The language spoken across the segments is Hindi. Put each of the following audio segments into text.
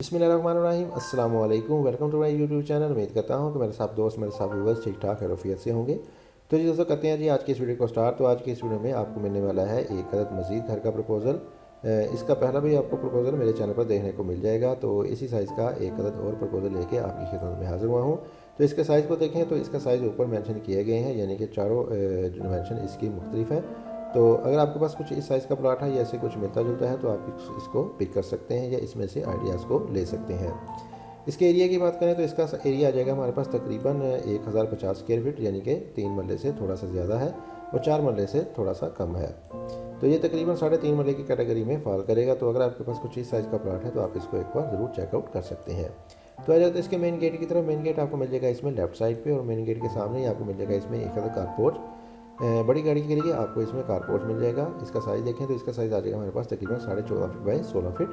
बिस्मिल्लाहिर्रहमानिर्रहीम अस्सलाम वालेकुम। Welcome to my YouTube channel. उम्मीद करता हूँ कि मेरे साथ दोस्त मेरे साथ व्यूअर्स ठीक ठाक खैरियत से होंगे। तो जी दोस्तों, करते हैं जी आज की इस वीडियो को स्टार्ट। तो आज की इस वीडियो में आपको मिलने वाला है एक अदद मज़ीद घर का प्रपोज़ल। इसका पहला भी आपको प्रपोज़ल मेरे चैनल पर देखने को मिल जाएगा। तो इसी साइज़ का एक अदद और प्रपोज़ल लेके आपकी खिदमत में हाजिर हुआ हूँ। तो इसके साइज़ को देखें तो इसका साइज़ ऊपर मेंशन किए गए हैं, यानी कि चारों डायमेंशन इसकी मुख्तलिफ हैं। तो अगर आपके पास कुछ इस साइज़ का प्लाट है या ऐसे कुछ मिलता जुलता है तो आप इसको पिक कर सकते हैं या इसमें से आइडियाज़ को ले सकते हैं। इसके एरिया की बात करें तो इसका एरिया आ जाएगा हमारे पास तकरीबन 1050 स्क्वायर फीट, यानी कि 3 मरले से थोड़ा सा ज़्यादा है और 4 मरले से थोड़ा सा कम है। तो ये तकरीबन 3.5 मरले की कैटेगरी में फॉल करेगा। तो अगर आपके पास कुछ इस साइज़ का प्लाट है तो आप इसको एक बार ज़रूर चेकआउट कर सकते हैं। तो आ जाते हैं इसके मेन गेट की तरफ। मेन गेट आपको मिल जाएगा इसमें लेफ्ट साइड पे और मेन गेट के सामने ही आपको मिल जाएगा इसमें एक अलग कारपोर्च। बड़ी गाड़ी के लिए आपको इसमें कारपोर्च मिल जाएगा। इसका साइज़ देखें तो इसका साइज़ आ जाएगा हमारे पास तकरीबन 14.5 फीट बाई 16 फीट।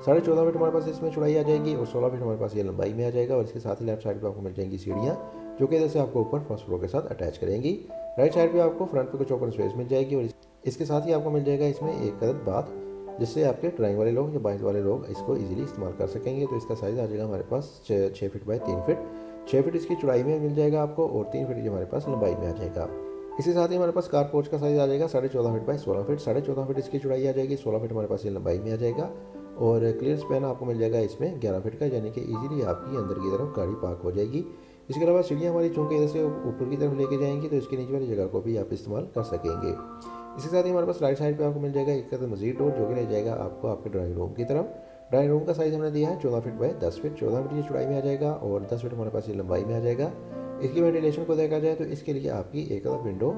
14.5 फीट हमारे पास इसमें चौड़ाई आ जाएगी और 16 फीट हमारे पास ये लंबाई में आ जाएगा। और इसके साथ ही लेफ्ट साइड पे आपको मिल जाएंगी सीढ़ियाँ, जो कि इधर से आपको ऊपर फर्स्ट फ्लोर के साथ अटैच करेंगी। राइट साइड पे आपको फ्रंट पे कुछ ओपन स्पेस मिल जाएगी और इसके साथ ही आपको मिल जाएगा इसमें एक अदद बाथ, जिससे आपके ड्राइंग वाले लोग या बाइक वाले लोग इसको ईजिली इस्तेमाल कर सकेंगे। तो इसका साइज़ आ जाएगा हमारे पास 6 फीट बाई 3 फीट। 6 फीट इसकी चौड़ाई में मिल जाएगा आपको और 3 फीट हमारे पास लंबाई में आ जाएगा। इसके साथ ही हमारे पास कार पोर्च का साइज़ आ जाएगा 14.5 फीट बाई 16 फीट। 14.5 फीट इसकी चौड़ाई आ जाएगी, 16 फीट हमारे पास ये लंबाई में आ जाएगा। और क्लियर स्पैन आपको मिल जाएगा इसमें 11 फीट का, यानी कि इजीली आपकी अंदर की तरफ गाड़ी पार्क हो जाएगी। इसके अलावा सीढ़ियाँ हमारी चूँकि इधर से ऊपर की तरफ लेके जाएंगी तो इसके नीचे वाली जगह को भी आप इस्तेमाल कर सकेंगे। इसके साथ ही हमारे पास राइट साइड पे आपको मिल जाएगा एक मज़ीद डोर, जो कि ले जाएगा आपको आपके ड्राइंग रूम की तरफ। ड्राइंग रूम का साइज़ हमने दिया है 14 फीट बाई 10 फीट। 14 फीट ये चौड़ाई में आ जाएगा और 10 फीट हमारे पास ये लंबाई में आ जाएगा। इसकी वेंटिलेशन को देखा जाए तो इसके लिए आपकी एक विंडो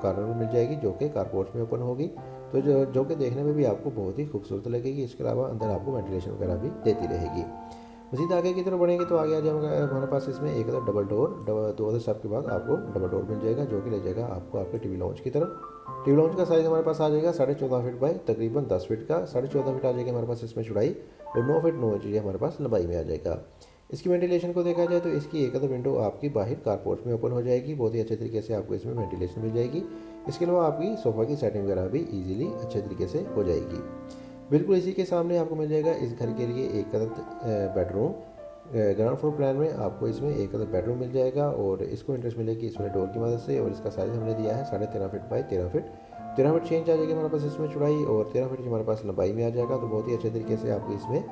कॉर्नर में मिल जाएगी, जो कि कारपोर्च में ओपन होगी। तो जो कि देखने में भी आपको बहुत ही खूबसूरत लगेगी। इसके अलावा अंदर आपको वेंटिलेशन वगैरह भी देती रहेगी। मज़ीद आगे की तरफ बढ़ेंगे तो आगे आ जाएगा हमारे पास इसमें एक डबल डोर, 2 अदर स्टेप के बाद आपको डबल डोर मिल जाएगा, जो कि ले जाएगा आपको आपके टीवी लॉन्च की तरफ। टीवी लॉन्च का साइज़ हमारे पास आ जाएगा 14.5 फीट बाई तकरीबन 10 फीट का। 14.5 फीट आ जाएगी हमारे पास इसमें चौड़ाई और 9 फीट 9 इंच ये हमारे पास लंबाई में आ जाएगा। इसकी वेंटिलेशन को देखा जाए तो इसकी एक अदर विंडो आपकी बाहर कारपोर्च में ओपन हो जाएगी। बहुत ही अच्छे तरीके से आपको इसमें वेंटिलेशन मिल जाएगी। इसके अलावा आपकी सोफ़ा की सेटिंग वगैरह भी इजीली अच्छे तरीके से हो जाएगी। बिल्कुल इसी के सामने आपको मिल जाएगा इस घर के लिए एक अदद बेडरूम। ग्राउंड फ्लोर प्लान में आपको इसमें एक अदद बेडरूम मिल जाएगा और इसको इंटरेस्ट मिलेगी इसमें डोर की मदद से। और इसका साइज़ हमने दिया है 13.5 feet by 13 feet. 13 feet change आ जाएगी हमारे पास इसमें चौड़ाई और 13 फीट हमारे पास लंबाई में आ जाएगा। तो बहुत ही अच्छे तरीके से आपको इसमें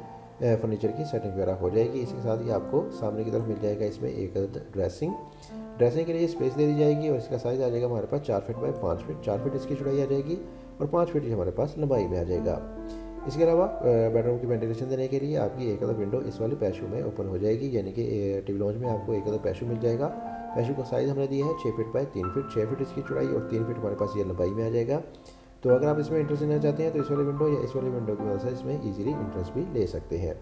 फर्नीचर की सेटिंग वगैरह हो जाएगी। इसके साथ ही आपको सामने की तरफ मिल जाएगा इसमें एक ड्रेसिंग के लिए स्पेस दे दी जाएगी और इसका साइज़ आ जाएगा हमारे पास 4 फीट बाई 5 फीट। 4 फीट इसकी चौड़ाई आ जाएगी और 5 फीट हमारे पास लंबाई में आ जाएगा। इसके अलावा बेडरूम की वेंटिलेशन देने के लिए आपकी एक अदर विंडो इस वाले पैशू में ओपन हो जाएगी, यानी कि टीवी लॉन्च में आपको एक अदर पैशू मिल जाएगा। पैशू का साइज़ हमने दिया है 6 फीट बाई 3 फीट। 6 फीट इसकी चौड़ाई और 3 फीट हमारे पास ये लंबाई में आ जाएगा। तो अगर आप इसमें इंटरेस्ट लेना चाहते हैं तो इस वाले विंडो या इस वाली विंडो की वजह से इसमें ईजिली इंटरेस्ट भी ले सकते हैं।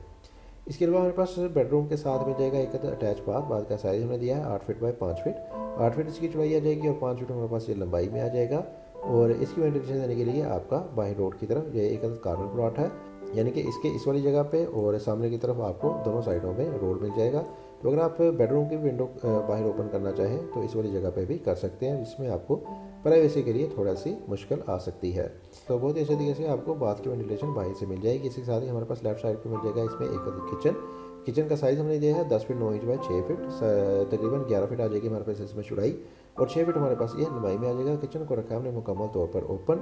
इसके अलावा हमारे पास बेडरूम के साथ मिल जाएगा एक अटैच बाथ का साइज़ हमने दिया है 8 फीट बाई 5 फीट। 8 फीट इसकी चौड़ाई आ जाएगी और 5 फीट हमारे पास ये लंबाई में आ जाएगा। और इसकी वेंटिलेशन देने के लिए आपका बाहर रोड की तरफ ये एक कॉर्नर प्लॉट है, यानी कि इसके इस वाली जगह पे और सामने की तरफ आपको दोनों साइडों में रोड मिल जाएगा। तो अगर आप बेडरूम की विंडो बाहर ओपन करना चाहें तो इस वाली जगह पे भी कर सकते हैं, जिसमें आपको प्राइवेसी के लिए थोड़ा सी मुश्किल आ सकती है। तो बहुत ही अच्छे तरीके से आपको बाथ की वेंटिलेशन बाहर से मिल जाएगी। इसके साथ ही हमारे पास लेफ्ट साइड पे मिल जाएगा इसमें एक किचन का साइज़ हमने दिया है 10 फीट 9 इंच बाई 6 फीट। तकरीबन 11 फीट आ जाएगी हमारे पास इसमें चौड़ाई और 6 फीट हमारे पास ये लंबाई में आ जाएगा। किचन को रखा हमने मुकम्मल तौर पर ओपन,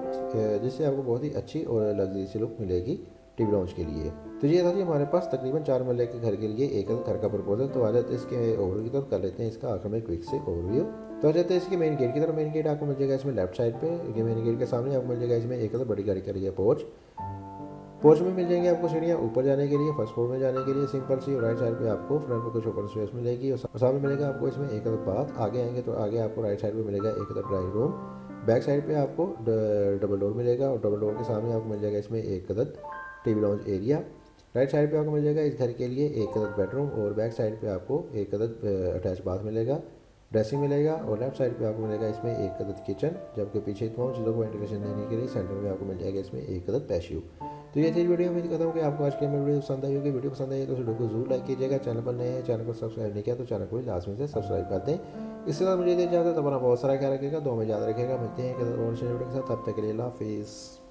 जिससे आपको बहुत ही अच्छी और लग्जरी सी लुक मिलेगी टीवी लॉन्च के लिए। तो ये था जी हमारे पास तकरीबन 4 मरले के घर के लिए एक घर का प्रपोजल। तो आ जाते हैं इसके ओवरव्यू की तरफ कर लेते हैं इसका आखिर में क्विक से ओवरव्यू। तो आ जाते हैं इसके मेन गेट की तरफ। मेन गेट आपको मिल जाएगा इसमें लेफ्ट साइड पे। ये मेन गेट के सामने आपको मिल जाएगा इसमें एक बड़ी गाड़ी का रही है पोर्च में मिल जाएंगे आपको सीढ़ियाँ ऊपर जाने के लिए, फर्स्ट फ्लोर में जाने के लिए सिंपल सी। और राइट साइड पे आपको फ्रंट में कुछ ओपन स्पेस मिलेगी और सामने मिलेगा आपको इसमें एक बाथ। आगे आएंगे तो आगे आपको राइट साइड पे मिलेगा एक ड्राइंग रूम। बैक साइड पे आपको डबल डोर मिलेगा और डबल डोर के सामने आपको मिल जाएगा इसमें एक अदद TV launch area. Right side पे आपको मिल जाएगा इस घर के लिए एक अदद बेडरूम और बैक साइड पे आपको एक अदद अटैच बाथ मिलेगा, ड्रेसिंग मिलेगा। और लेफ्ट साइड पे आपको मिलेगा इसमें एक अदद किचन, जबकि पीछे तमाम चीज़ों को वेंटिलेशन देने के लिए सेंटर में आपको मिल जाएगा इसमें एक अदद पैशियो। तो ये थी वीडियो। उम्मीद करता हूँ कि आपको आज की वीडियो पसंद आई होगी। वीडियो पसंद आई तो इस वीडियो को जरूर लाइक कीजिएगा। चैनल पर नए हैं, चैनल को सब्सक्राइब नहीं किया तो चैनल को लाजमी से सब्सक्राइब कर दें। इसके बाद मुझे दे जाते तो अपना बहुत सारा ख्याल रखिएगा, दुआ में याद रखिएगा। मिलते हैं एक और वीडियो के साथ, तब तक के लिए अल्लाह हाफिज़।